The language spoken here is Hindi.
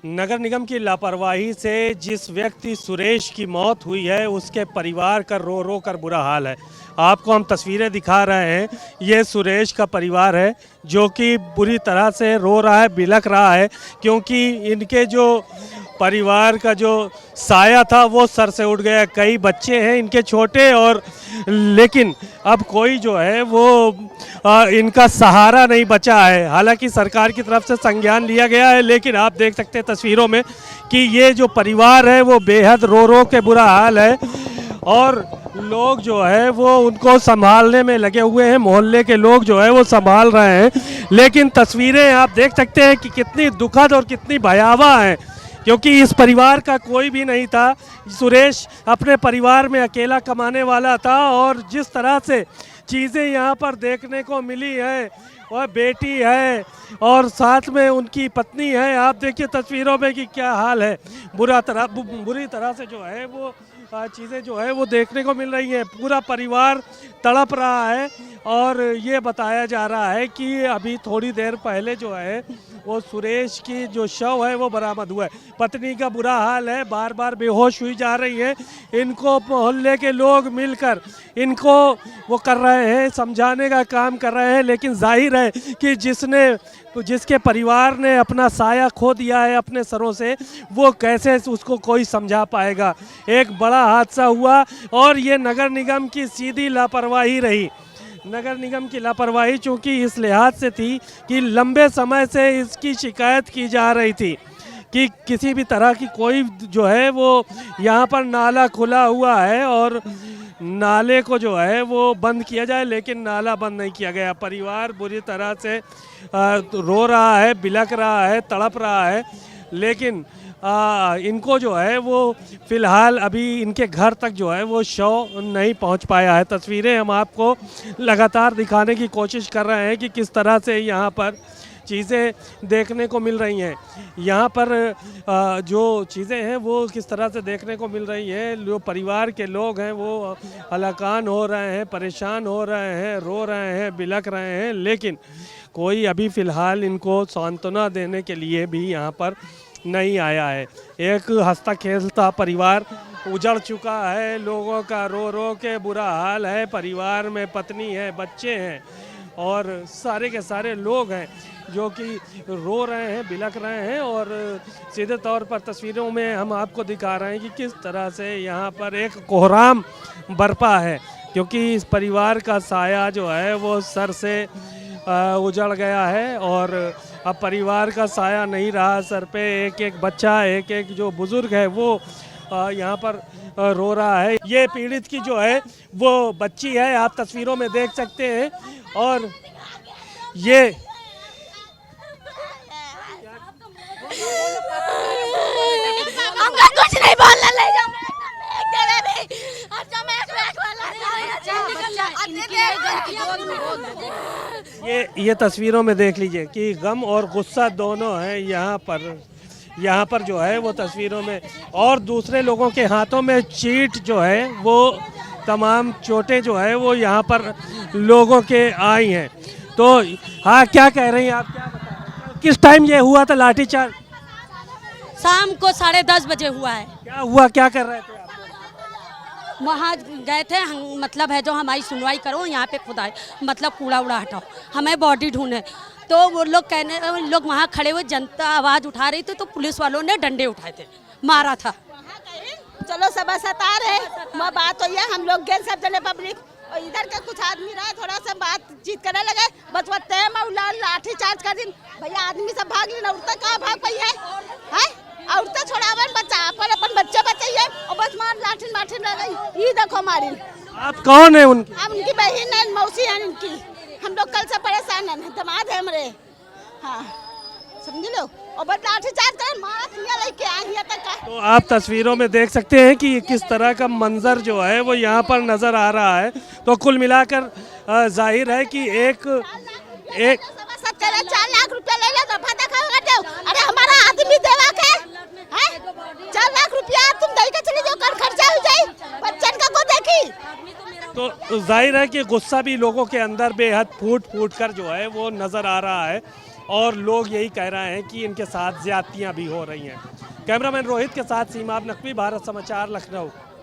नगर निगम की लापरवाही से जिस व्यक्ति सुरेश की मौत हुई है उसके परिवार का रो रो कर बुरा हाल है। आपको हम तस्वीरें दिखा रहे हैं। ये सुरेश का परिवार है जो कि बुरी तरह से रो रहा है, बिलख रहा है, क्योंकि इनके जो परिवार का जो साया था वो सर से उठ गया। कई बच्चे हैं इनके छोटे, और लेकिन अब कोई जो है वो इनका सहारा नहीं बचा है। हालांकि सरकार की तरफ से संज्ञान लिया गया है, लेकिन आप देख सकते हैं तस्वीरों में कि ये जो परिवार है वो बेहद रो रो के बुरा हाल है, और लोग जो है वो उनको संभालने में लगे हुए हैं। मोहल्ले के लोग जो है वो संभाल रहे हैं, लेकिन तस्वीरें आप देख सकते हैं कि कितनी दुखद और कितनी भयावह हैं, क्योंकि इस परिवार का कोई भी नहीं था। सुरेश अपने परिवार में अकेला कमाने वाला था, और जिस तरह से चीज़ें यहाँ पर देखने को मिली है, वह बेटी है और साथ में उनकी पत्नी है। आप देखिए तस्वीरों में कि क्या हाल है। बुरी तरह से जो है वो चीज़ें जो है वो देखने को मिल रही हैं। पूरा परिवार तड़प रहा है, और ये बताया जा रहा है कि अभी थोड़ी देर पहले जो है वो सुरेश की जो शव है वो बरामद हुआ है। पत्नी का बुरा हाल है, बार बार बेहोश हुई जा रही है। इनको मोहल्ले के लोग मिलकर इनको वो कर रहे हैं, समझाने का काम कर रहे हैं, लेकिन जाहिर है कि जिसके परिवार ने अपना साया खो दिया है अपने सरों से, वो कैसे उसको कोई समझा पाएगा। एक बड़ा हादसा हुआ, और ये नगर निगम की सीधी लापरवाही रही। नगर निगम की लापरवाही चूँकि इस लिहाज से थी कि लंबे समय से इसकी शिकायत की जा रही थी कि किसी भी तरह की कोई जो है वो यहाँ पर नाला खुला हुआ है और नाले को जो है वो बंद किया जाए, लेकिन नाला बंद नहीं किया गया। परिवार बुरी तरह से रो रहा है, बिलख रहा है, तड़प रहा है, लेकिन इनको जो है वो फ़िलहाल अभी इनके घर तक जो है वो शव नहीं पहुंच पाया है। तस्वीरें हम आपको लगातार दिखाने की कोशिश कर रहे हैं कि किस तरह से यहाँ पर चीज़ें देखने को मिल रही हैं। यहाँ पर जो चीज़ें हैं वो किस तरह से देखने को मिल रही हैं। जो परिवार के लोग हैं वो हलाकान हो रहे हैं, परेशान हो रहे हैं, रो रहे हैं, बिलख रहे हैं, लेकिन कोई अभी फ़िलहाल इनको सांत्वना देने के लिए भी यहाँ पर नहीं आया है। एक हंसता खेलता परिवार उजड़ चुका है, लोगों का रो रो के बुरा हाल है। परिवार में पत्नी है, बच्चे हैं, और सारे के सारे लोग हैं जो कि रो रहे हैं, बिलख रहे हैं। और सीधे तौर पर तस्वीरों में हम आपको दिखा रहे हैं कि किस तरह से यहाँ पर एक कोहराम बरपा है, क्योंकि इस परिवार का साया जो है वो सर से उजड़ गया है, और अब परिवार का साया नहीं रहा सर पे। एक एक बच्चा, एक एक जो बुज़ुर्ग है वो यहाँ पर रो रहा है। ये पीड़ित की जो है वो बच्ची है, आप तस्वीरों में देख सकते हैं। और ये कुछ नहीं बोलना, ले जाओ ये तस्वीरों में देख लीजिए कि गम और गुस्सा दोनों है यहाँ पर जो है वो तस्वीरों में। और दूसरे लोगों के हाथों में चीट जो है वो तमाम चोटें जो है वो यहाँ पर लोगों के आई हैं। तो हाँ, क्या कह रही हैं आप, क्या बताएं? किस टाइम ये हुआ था लाठीचार्ज? शाम को 10:30 बजे हुआ है। क्या हुआ, क्या कर रहे थे आप? वहाँ गए थे मतलब है जो हमारी सुनवाई करो, यहाँ पे खुदाई मतलब कूड़ा उड़ा हटाओ, हमें बॉडी ढूंढे। तो वो लोग वहाँ खड़े हुए, जनता आवाज़ उठा रही थी, तो पुलिस वालों ने डंडे उठाए थे, मारा था। चलो सब सता रहे बात हो, हम लोग गए सब जने पब्लिक, और इधर के कुछ आदमी रहे, थोड़ा सा बातचीत करने लगे, बस बत्ते लाठी चार्ज कर दिन। भैया आदमी सब भाग ली, औरतें कहाँ भाग पाई है? औरतें छोड़ावन, बच्चा अपन बच्चे बचाइए, और बस मार लाठी रह गई। ये देखो मारी। आप कौन है उनकी? हम उनकी बहन है, मौसी है इनकी। हम लोग कल से परेशान हैं, दामाद है हमारे। हाँ, समझ लो, और बस लाठी चार्ज कर मारा लेके आई तक। तो आप तस्वीरों में देख सकते हैं कि किस तरह का मंजर जो है वो यहाँ पर नजर आ रहा है। तो कुल मिलाकर जाहिर है कि एक 4 लाख रुपया ले लो, दफा दफा कर दो। अरे हमारा आदमी देवा के 4 लाख रुपया तुम दे के चले जाओ, कर खर्चा हो जाए, बच्चन का को देखी। तो जाहिर है कि गुस्सा भी लोगों के अंदर बेहद फूट कर जो है वो नजर आ रहा है। और लोग यही कह रहे हैं कि इनके साथ ज्यादतियां भी हो रही हैं। कैमरामैन रोहित के साथ सीमाब नकवी, भारत समाचार, लखनऊ।